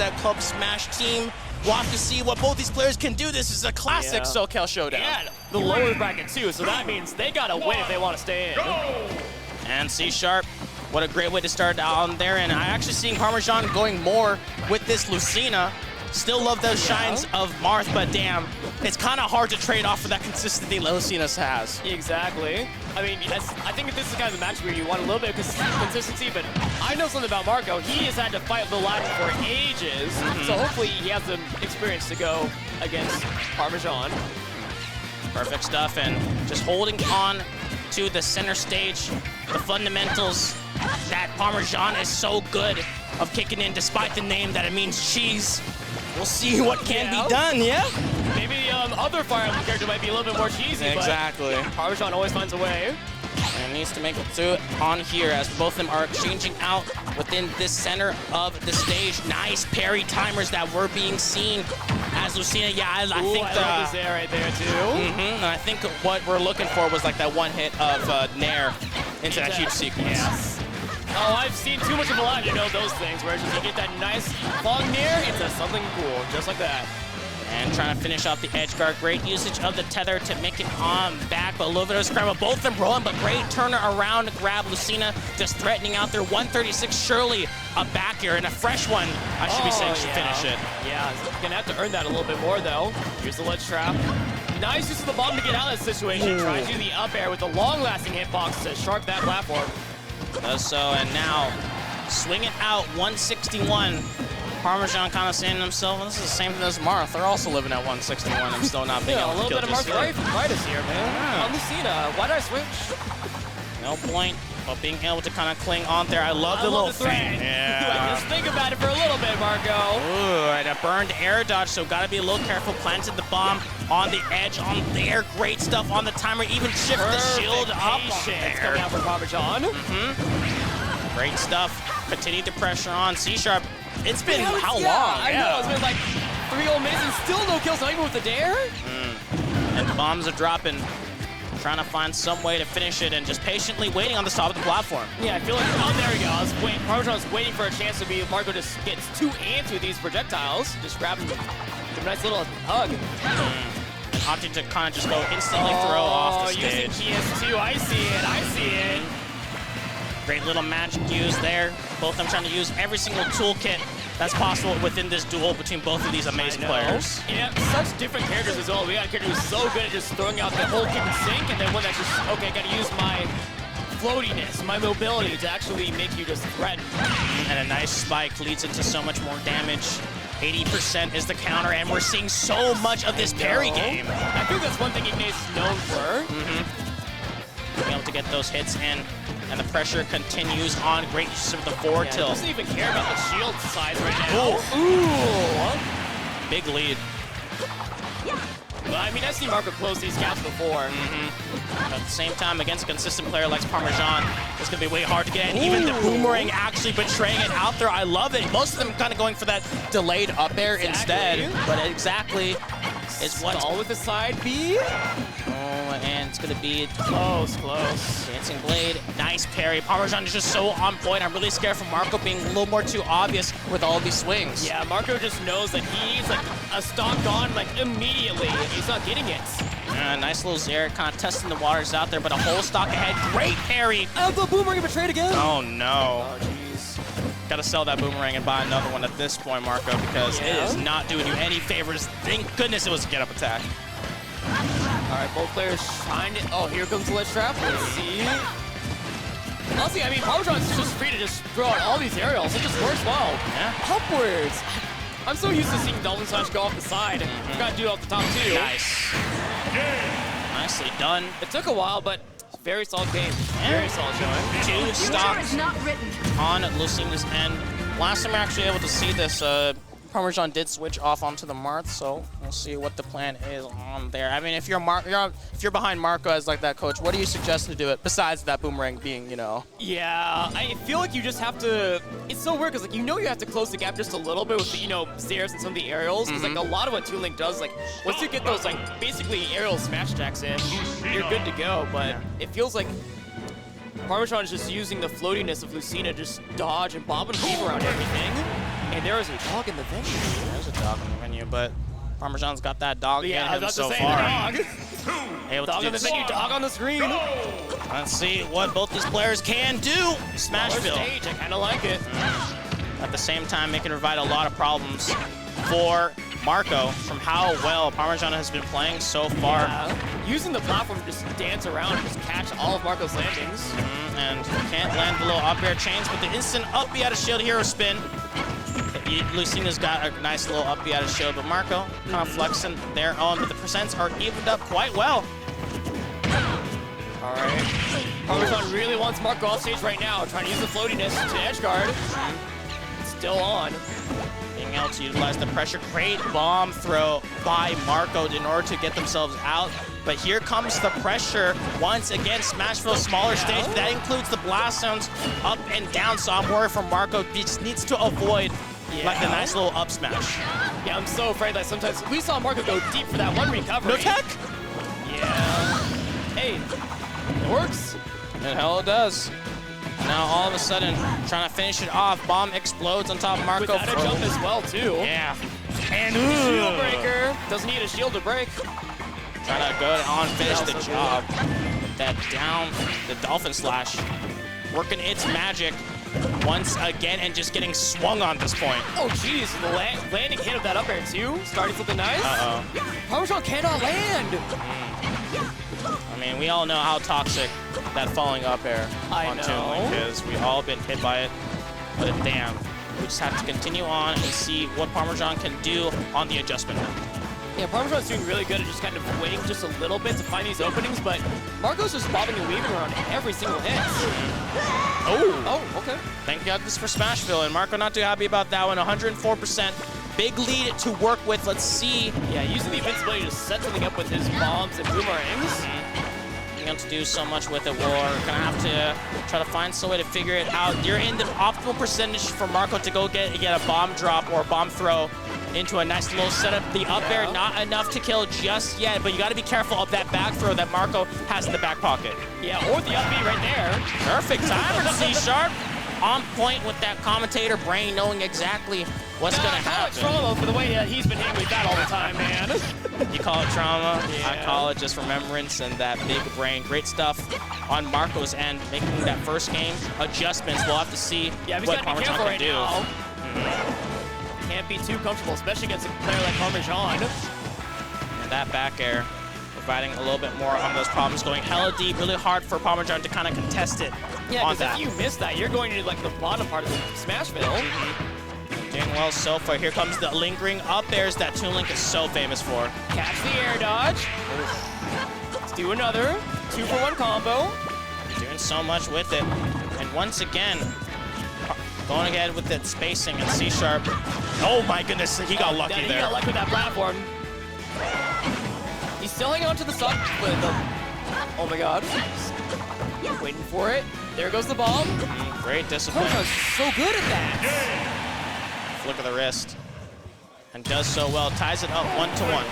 that Club Smash team. We'll have to see what both these players can do. This is a classic SoCal showdown. Yeah, the lower bracket too, so that means they gotta win if they want to stay in. And C Sharp, what a great way to start on there. And I'm actually seeing Parmesan going more with this Lucina. Still love those shines of Marth, but damn, it's kind of hard to trade off for that consistency Lucina has. Exactly. I mean, I think this is kind of the match where you want a little bit of consistency, but I know something about Marco. He has had to fight the ladder for ages, so hopefully he has the experience to go against Parmesan. Perfect stuff, and just holding on to the center stage, the fundamentals that Parmesan is so good of kicking in despite the name that it means cheese. We'll see what can be done, Maybe other Fire Emblem character might be a little bit more cheesy, exactly. But Parmesan always finds a way. And needs to make it through on here as both of them are exchanging out within this center of the stage. Nice parry timers that were being seen as Lucina. Yeah, I think I love this air right there too. And I think what we're looking for was like that one hit of Nair into that huge sequence. Yes. Oh, I've seen too much of a lot, you know those things, where you get that nice long Nair into something cool, just like that. And trying to finish off the edge guard. Great usage of the tether to make it on back, but a little bit of scramble. Both of them rolling, but great turner around to grab Lucina, just threatening out there. 136, surely a back air and a fresh one, I should be saying, should finish it. Yeah, gonna have to earn that a little bit more though. Here's the ledge trap. Nice use of the bomb to get out of this situation. Tries to do the up air with the long-lasting hitbox to sharp that platform. Does so, and now swing it out, 161. Parmesan kind of saying to himself, well, this is the same thing as Marth. They're also living at 161 and still not being able to kill a little bit of Marth here, man. On Lucina, why did I switch? No point, but being able to kind of cling on there. I love the little thing. Yeah. Just think about it for a little bit, Marco. Ooh, and a burned air dodge, so gotta be a little careful. Planted the bomb on the edge on there. Great stuff on the timer. Even shift the shield up on there. Coming out for Parmesan. Great stuff. Continue the pressure on C Sharp. It's been how long? I know, it's been like 3 whole minutes and still no kills, not even with the dare. And the bombs are dropping. Trying to find some way to finish it and just patiently waiting on the top of the platform. Yeah, I feel like, oh, there we go. Parmesan was waiting for a chance to be, Marco just gets too antsy with these projectiles. Just grabbing a nice little hug. And opting to kind of just go instantly throw off the stage. Using PS2, I see it. Great little magic use there. Both of them trying to use every single toolkit that's possible within this duel between both of these amazing players. Yeah, such different characters as well. We got a character who's so good at just throwing out the whole kick and sink, and then one that's just, okay, I gotta use my floatiness, my mobility to actually make you just threaten. And a nice spike leads into so much more damage. 80% is the counter, and we're seeing so much of this parry game. I think that's one thing Ignace is known for. Being able to get those hits in. And the pressure continues on. Great use of the forward tilt. Doesn't even care about the shield size right now. Ooh. Big lead. Well, I mean, I've seen Marco close these gaps before. But at the same time, against a consistent player like Parmesan, it's going to be way hard to get in. Even the boomerang actually betraying it out there. I love it. Most of them kind of going for that delayed up air instead. But exactly is what's all with the side B. And it's going to be close. Dancing Blade, nice parry. Parmesan is just so on point. I'm really scared for Marco being a little more too obvious with all these swings. Yeah, Marco just knows that he's like a stock gone like immediately. He's not getting it. Nice little Zaire kind of testing the waters out there, but a whole stock ahead. Great parry. Oh, the boomerang betrayed again. Oh, no. Oh, jeez. Got to sell that boomerang and buy another one at this point, Marco, because it is not doing you any favors. Thank goodness it was a get-up attack. All right, both players trying to... Oh, here comes the ledge trap. Let's see. Honestly, I mean, Parmesan's just free to just throw out all these aerials. It just works well. Yeah. Upwards. I'm so used to seeing Dolphin Slash go off the side. I've got to do it off the top, too. Nice. Nicely done. It took a while, but very solid game. Very solid showing. 2 stocks on Lucina's end. Last time we were actually able to see this, Parmesan did switch off onto the Marth, so we'll see what the plan is on there. I mean, if you're behind Marco as like that coach, what do you suggest to do it besides that boomerang being, you know? Yeah, I feel like you just have to. It's so weird because like you have to close the gap just a little bit with the Zairs and some of the aerials. Because like a lot of what Toon Link does, like once you get those like basically aerial smash attacks in, you're good to go. But it feels like Parmesan is just using the floatiness of Lucina, just dodge and bob and weave around everything. And there is a dog in the venue. There's a dog in the venue, but Parmesan's got that dog in him so say, far. Dog. Able Dog to in the venue, dog on the screen. Let's see what both these players can do. Smashville. Stage, I kind of like it. At the same time, it can provide a lot of problems for Marco from how well Parmesan has been playing so far. Yeah. Using the platform to just dance around and just catch all of Marco's landings. And can't land the little up air chains, but the instant up B out of shield hero spin. Lucina's got a nice little up B out of shield, but Marco kind of flexing their own, but the percents are evened up quite well. All right. Parmesan really wants Marco off stage right now, trying to use the floatiness to edge guard. Still on. Being able to utilize the pressure. Great bomb throw by Marco in order to get themselves out. But here comes the pressure once again. Smashville smaller stage. That includes the blast zones up and down. So I'm worried for Marco. He just needs to avoid like the nice little up smash. Yeah, I'm so afraid that sometimes we saw Marco go deep for that one recovery. No tech? Yeah. Hey, it works. And hell it does. Now all of a sudden, trying to finish it off. Bomb explodes on top of Marco. Without a jump as well, too. Yeah. And shield breaker. Doesn't need a shield to break. Trying to go on, finish the job. That down, the Dolphin Slash. Working its magic once again and just getting swung on this point. Oh, jeez. The landing hit of that up air, too. Starting something nice. Uh-oh. Parmesan cannot land. I mean, we all know how toxic that falling up air on Toon Link is. We've all been hit by it, but damn. We just have to continue on and see what Parmesan can do on the adjustment. Yeah, Parmesan's doing really good at just kind of waiting just a little bit to find these openings, but Marco's just bobbing and weaving around every single hit. Oh, okay. Thank God this for Smashville, and Marco not too happy about that one. 104%. Big lead to work with. Let's see. Yeah, using the invincibility to set something up with his bombs and boomerangs. Being able to do so much with it. We're gonna have to try to find some way to figure it out. You're in the optimal percentage for Marco to go get a bomb drop or a bomb throw into a nice little setup. The up air, not enough to kill just yet, but you gotta be careful of that back throw that Marco has in the back pocket. Yeah, or the up B right there. Perfect timer to see Sharp. On point with that commentator brain, knowing exactly what's gonna happen. I call it trauma for the way that he's been hitting with that all the time, man. You call it trauma, yeah. I call it just remembrance and that big brain. Great stuff on Marco's end, making that first game adjustments. We'll have to see what Parmesan can do. Can't be too comfortable, especially against a player like Parmesan. And that back air, providing a little bit more on those problems, going hella deep, really hard for Parmesan to kind of contest it. Yeah, because if you miss that, you're going into like the bottom part of the Smashville. Doing well so far. Here comes the lingering up airs that Toon Link is so famous for. Catch the air dodge. Let's do another 2-for-1 combo. Doing so much with it. And once again, going ahead with that spacing and C#. Oh my goodness, he got lucky there. He got lucky with that platform. He's still hanging on to the sub with the... Oh my god. Waiting for it. There goes the bomb. Great discipline. Parmesan's so good at that. Flick of the wrist. And does so well. Ties it up 1-1.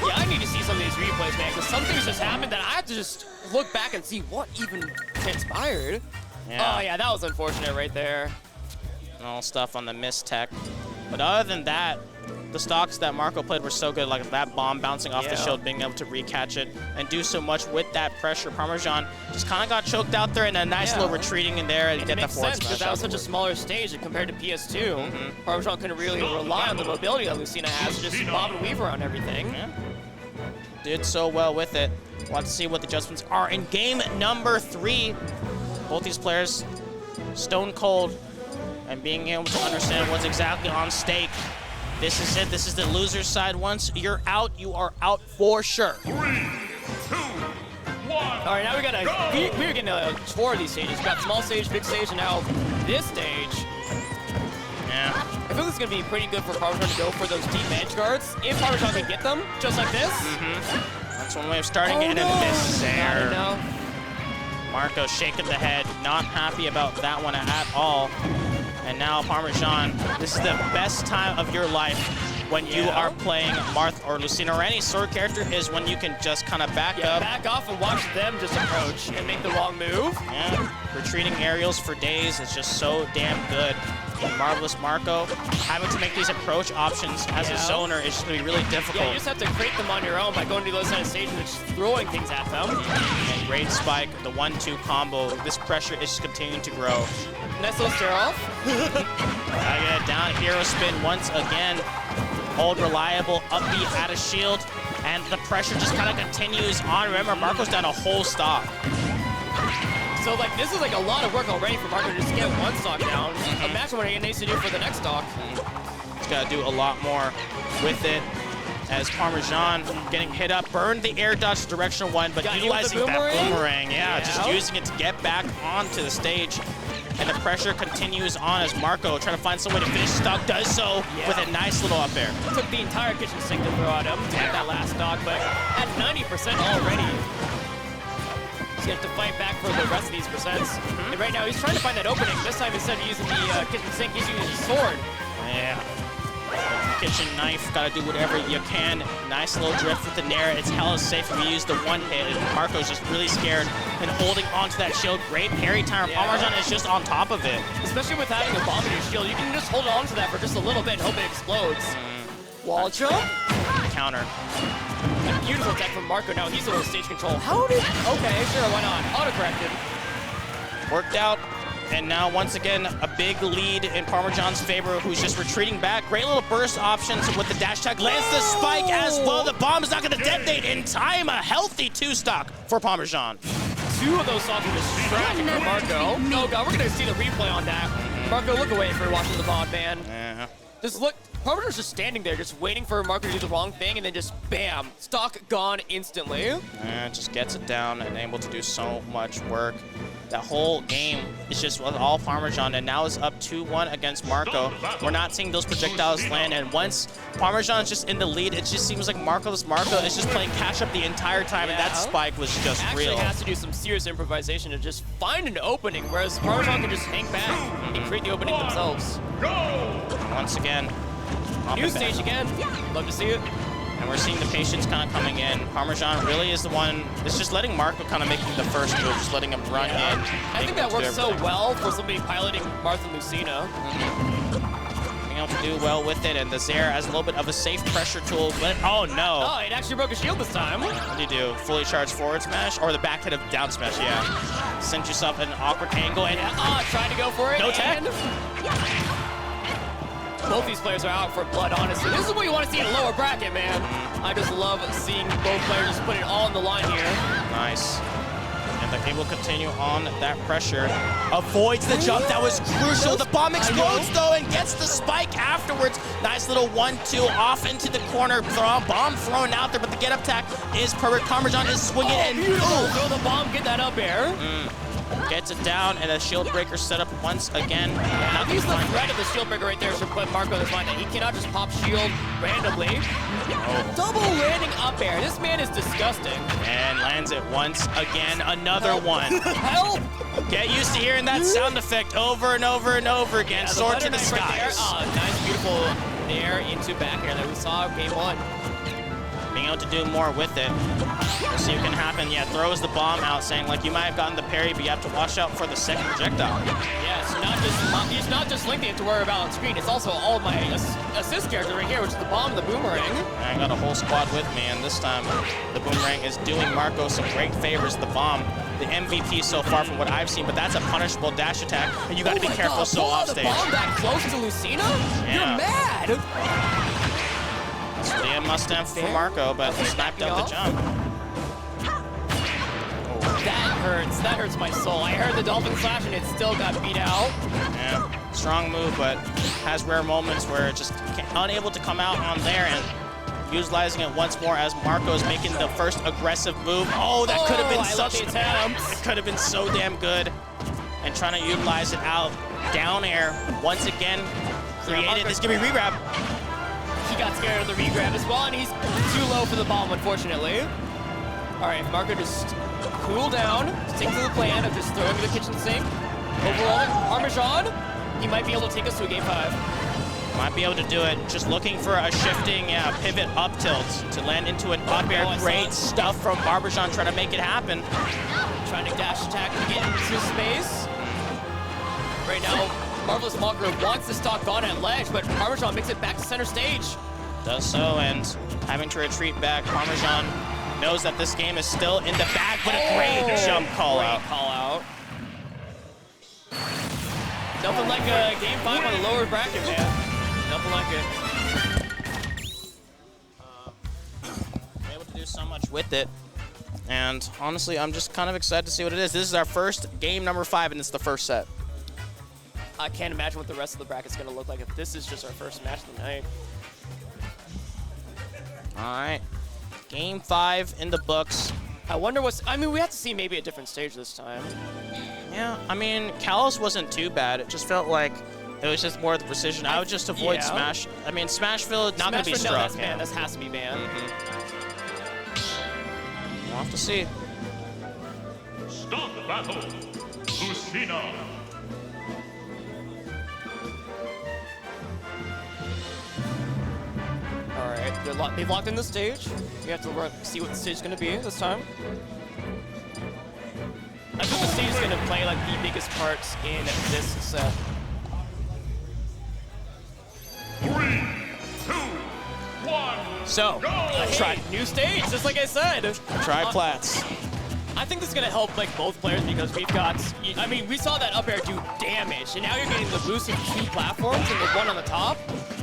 Yeah, I need to see some of these replays, man, because some things just happened that I have to just look back and see what even transpired. Yeah. Oh yeah, that was unfortunate right there. And all stuff on the miss tech. But other than that, the stocks that Marco played were so good, like that bomb bouncing off the shield, being able to recatch it and do so much with that pressure. Parmesan just kind of got choked out there and a nice little retreating in there and get the forward smash. Because that was such a smaller stage compared to PS2. Parmesan couldn't really rely on the mobility that Lucina has to just bob and weave around everything. Yeah. Did so well with it. We'll have to see what the adjustments are in game number 3. Both these players stone cold and being able to understand what's exactly on stake. This is it. This is the loser's side. Once you're out, you are out for sure. 3, 2, 1. All right, now we're getting 4 of these stages. We've got small stage, big stage, and now this stage. Yeah. I feel this is going to be pretty good for Parmesan to go for those deep edge guards. If Parmesan can get them, just like this. That's one way of starting it, and then miss there. No. Marco shaking the head, not happy about that one at all. And now Parmesan, this is the best time of your life when you are playing Marth or Lucina or any sword character, is when you can just kind of back up. Back off and watch them just approach and make the wrong move. Yeah, retreating aerials for days is just so damn good. Marvelous Marco having to make these approach options as a zoner is just going to be really difficult. Yeah, you just have to create them on your own by going to the other side of the stage and just throwing things at them. And great spike, the 1-2 combo. This pressure is just continuing to grow. Nice little stare off. Gotta get it down. Hero spin once again. Hold reliable, upbeat at a shield. And the pressure just kind of continues on. Remember, Marco's down a whole stock. So, like, this is, like, a lot of work already for Marco just to get one stock down. Imagine what he needs to do for the next stock. He's got to do a lot more with it. As Parmesan getting hit up, burned the air dodge to directional 1, but utilizing that boomerang. Yeah, just using it to get back onto the stage. And the pressure continues on as Marco trying to find some way to finish stock, does so with a nice little up air. Took the entire kitchen sink to throw at him to get that last stock, but at 90% already. He's going to have to fight back for the rest of these percents. And right now he's trying to find that opening. This time instead of using the kitchen sink, he's using his sword. Yeah. Kitchen knife, gotta do whatever you can. Nice little drift with the Nair. It's hella safe if you use the one hit. And Marco's just really scared and holding onto that shield. Great parry time. Parmesan is just on top of it. Especially with having a bomb in your shield, you can just hold on to that for just a little bit and hope it explodes. Wall jump. Counter. A beautiful attack from Marco. Now he's the one with stage control. How did... Okay, sure, why not? Auto-corrected. Worked out. And now, once again, a big lead in Parmesan's favor, who's just retreating back. Great little burst options with the dash tag. Lands the spike as well. The bomb is not going to detonate in time. A healthy 2-stock for Parmesan. 2 of those stocks are distracting from Marco. Oh, God, we're going to see the replay on that. Marco, look away if you're watching the VOD, man. Yeah. Just look. Parmesan's just standing there, just waiting for Marco to do the wrong thing, and then just bam, stock gone instantly. Yeah, just gets it down and able to do so much work. That whole game is just all Parmesan, and now it's up 2-1 against Marco. We're not seeing those projectiles land, and once Parmesan is just in the lead, it just seems like Marco is just playing catch up the entire time, and that spike was just real. Actually has to do some serious improvisation to just find an opening, whereas Parmesan can just hang back and create the opening themselves. Once again, new stage again. Love to see it. And we're seeing the patience kind of coming in. Parmesan really is the one, it's just letting Marco kind of making the first move, just letting him run in. I think that works so well for somebody piloting Martha Lucina. Being able to do well with it, and the Zaire as a little bit of a safe pressure tool. But, oh no! Oh, it actually broke a shield this time. What do you do? Fully charged forward smash? Or the back hit of down smash, yeah. Sent yourself an awkward angle and... trying to go for it. No tech? Both these players are out for blood, honestly. This is what you want to see in a lower bracket, man. I just love seeing both players just put it all on the line here. Nice. And they're able to continue on that pressure. Avoids the jump. That was crucial. The bomb explodes, though, and gets the spike afterwards. Nice little 1-2 off into the corner. Bomb thrown out there, but the get-up attack is perfect. Parmesan is swinging in. Throw the bomb, get that up air. Gets it down, and a shield breaker set up once again. Yeah, at least the threat of the shield breaker right there should put Marco in his mind that he cannot just pop shield randomly. Double landing up air. This man is disgusting. And lands it once again. Another one. Help! Get used to hearing that sound effect over and over and over again. Soar to the skies. Right nice, beautiful there into back air that we saw game 1. Being able to do more with it. We'll see what can happen. Yeah, throws the bomb out, saying like you might have gotten the parry, but you have to watch out for the second projectile. Yeah, it's not just linking it to worry about on screen. It's also all of my assist character right here, which is the bomb and the boomerang. I got a whole squad with me, and this time the boomerang is doing Marco some great favors. The bomb, the MVP so far from what I've seen, but that's a punishable dash attack, and you got to be careful so off stage. The bomb that close to Lucina? Yeah. You're mad. Liam must have for Marco, but snapped up the jump. That hurts my soul. I heard the Dolphin Slash and it still got beat out. Yeah, strong move, but has rare moments where it just unable to come out on there, and utilizing it once more as Marco is making the first aggressive move. Oh, that could have been such a attempt. It could have been so damn good. And trying to utilize it out. Down air, once again, created. This could be re-grab. He got scared of the re-grab as well, and he's too low for the bomb, unfortunately. All right, Marco just cool down, stick to the plan of just throwing the kitchen sink. Overall, Parmesan, he might be able to take us to a game 5. Might be able to do it. Just looking for a shifting pivot up tilt to land into an up air. Great stuff from Parmesan trying to make it happen. Trying to dash attack to get into space. Right now, Marvelous Walker wants the stock gone at ledge, but Parmesan makes it back to center stage. Does so, and having to retreat back, Parmesan knows that this game is still in the bag, but a great jump call out. Nothing like a game 5 on the lower bracket, man. Nothing like it. Able to do so much with it. And honestly, I'm just kind of excited to see what it is. This is our first game number 5, and it's the first set. I can't imagine what the rest of the bracket's going to look like if this is just our first match of the night. All right. Game 5 in the books. I wonder what's... I mean, we have to see maybe a different stage this time. Yeah, I mean, Kalos wasn't too bad. It just felt like it was just more of the precision. I would just avoid Smash. I mean, Smashville, not going to be struck. No, that's banned. That has to be banned. We'll have to see. Stop battle, Lucina. All right, they've locked in the stage. We have to see what the stage is going to be this time. I think the stage is going to play like the biggest parts in this set. 3, 2, 1. So, Try new stage, just like I said. Try Plats. I think this is going to help like both players because we've got, I mean, we saw that up air do damage, and now you're getting the boost of 2 platforms and the one on the top.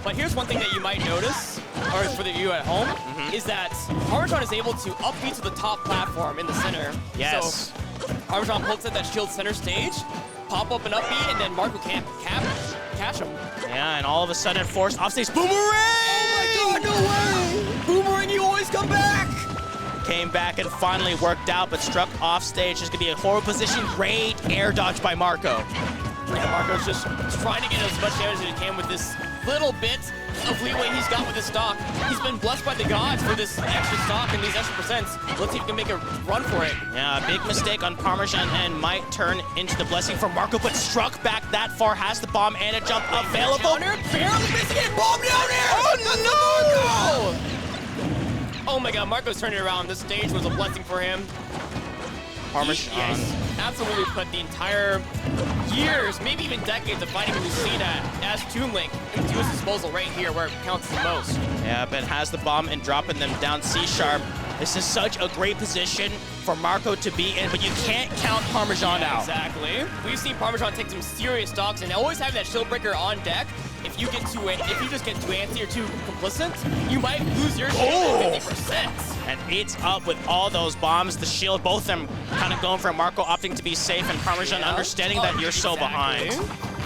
But here's one thing that you might notice, or for you at home, is that Parmesan is able to up B to the top platform in the center. Yes. So Parmesan pulls at that shield center stage, pop up an up B, and then Marco can't catch him. Yeah, and all of a sudden forced offstage boomerang! Oh my god, no way! Boomerang, you always come back! Came back and finally worked out, but struck off stage. It's gonna be a horrible position. Great air dodge by Marco. Yeah, Marco's just trying to get as much damage as he can with this little bit of leeway he's got with his stock. He's been blessed by the gods for this extra stock and these extra percents. Let's see if he can make a run for it. Yeah, a big mistake on Parmesan and might turn into the blessing for Marco, but struck back that far, has the bomb and a jump available. Barely missing it, bomb down here! Oh no! Oh my god, Marco's turning it around. This stage was a blessing for him. Parmesan. Yes, absolutely put the entire years, maybe even decades of fighting Lucina as Toon Link into his disposal right here where it counts the most. Yeah, but has the bomb and dropping them down C-sharp. This is such a great position for Marco to be in, but you can't count Parmesan out. Exactly. We've seen Parmesan take some serious stocks and always have that shield breaker on deck. If you get too, if you just get too antsy or too complicit, you might lose your shield 50%. And it's up with all those bombs. The shield, both of them kind of going for Marco, opting to be safe, and Parmesan understanding that you're so behind.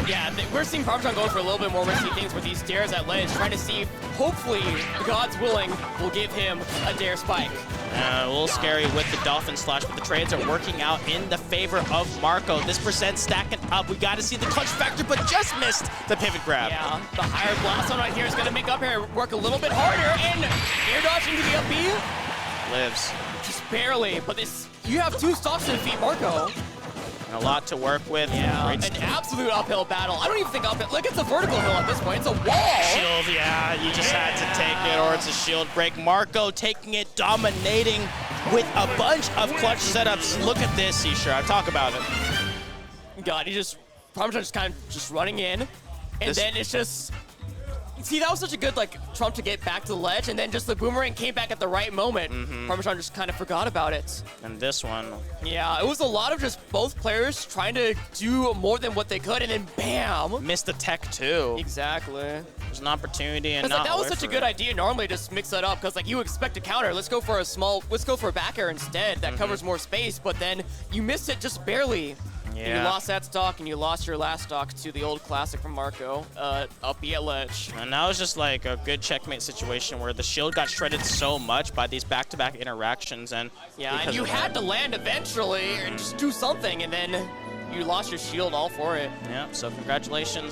Yeah, we're seeing Parmesan going for a little bit more risky things with these dares at ledge, trying to see if, hopefully, the gods willing, will give him a dare spike. A little scary with the Dolphin Slash, but the trades are working out in the favor of Marco. This percent stacking up. We got to see the clutch factor, but just missed the pivot grab. Yeah, the higher blast on right here is going to make up air work a little bit harder, and air dodge into the up B. Lives. Just barely, but this, you have 2 stocks to defeat Marco. A lot to work with. Yeah, an absolute uphill battle. I don't even think uphill. Like, it's a vertical hill at this point. It's a wall. Shield, yeah, you just had to take it, or it's a shield break. Marco taking it, dominating with a bunch of clutch setups. Look at this, C-Sharp. Talk about it. God, Parmesan just kind of just running in, and then it's just... See, that was such a good, like, trump to get back to the ledge, and then just the boomerang came back at the right moment. Parmesan just kind of forgot about it. And this one. Yeah, it was a lot of just both players trying to do more than what they could, and then bam! Missed the tech, too. Exactly. There's an opportunity and like, that was such a good idea. Normally, just mix that up, because, like, you expect a counter. Let's go for a back air instead. That covers more space, but then you missed it just barely. Yeah. And you lost that stock, and you lost your last stock to the old classic from Marco, up B at ledge. And that was just like a good checkmate situation where the shield got shredded so much by these back-to-back interactions. And yeah, and you had to land eventually and just do something, and then you lost your shield all for it. Yeah, so congratulations